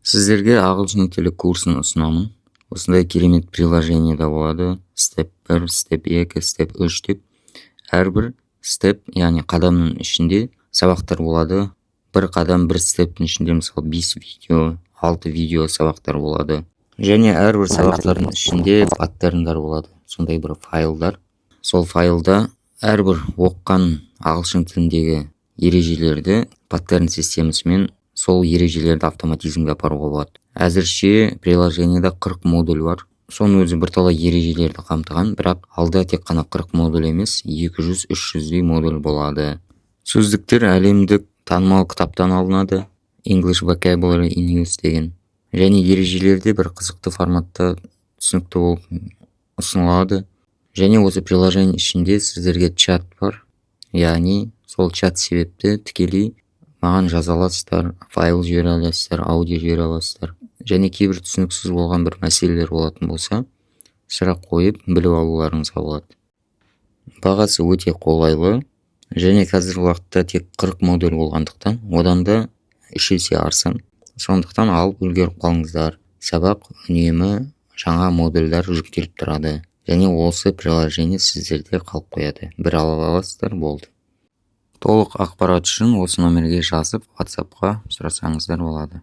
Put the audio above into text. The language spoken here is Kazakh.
Сіздерге ағылшын тілі курсын ұсынамын. Осындай керемет приложение да болады. Степ 1, степ 2, степ 3 деп. Әрбір степ, яғни қадамның ішінде сабақтар болады. Бір қадам, бір стептің ішінде мысалы 5 видео, 6 видео сабақтар болады. Және әрбір сабақтардың ішінде паттерндар болады. Сондай бір файлдар. Сол файлда әрбір оққан ағылшын тіліндегі ережелерді паттерн системасымен сол ережелерді автоматизмге апаруға болады. Әзірше приложениеда 40 модуль бар. Соның өзі бірталай ережелерді қамтыған, бірақ алда тек қана 40 модуль емес, 200-300 модуль болады. Сөздіктер әлемдік танымал кітаптан алынады. English Vocabulary in Use деген. Және ережелерде бір қызықты форматта түсінікті болып ұсынылады. Және осы приложение ішінде сіздерге чат бар. Яғни сол чат себепті тікелей маған жаза аласыздар, файл жібере аласыздар, аудио жібере аласыздар. Және кейбір түсініксіз болған бір мәселелер болатын болса, сұрақ қойып біліп алуларыңызға болады. Бағасы өте қолайлы. Және қазіргі уақытта тек 40 модуль болғандықтан, одан да 3 есе арзан. Сондықтан алып үлгеріп қалыңыздар. Сабақ үнемі жаңа модульдар жүктеліп тұрады. Және осы приложение сіздерде қалып қояды. Бір алып аласыздар, болды. Толық ақпарат үшін осы номерге жазып WhatsApp-қа сұрасаңыздар болады.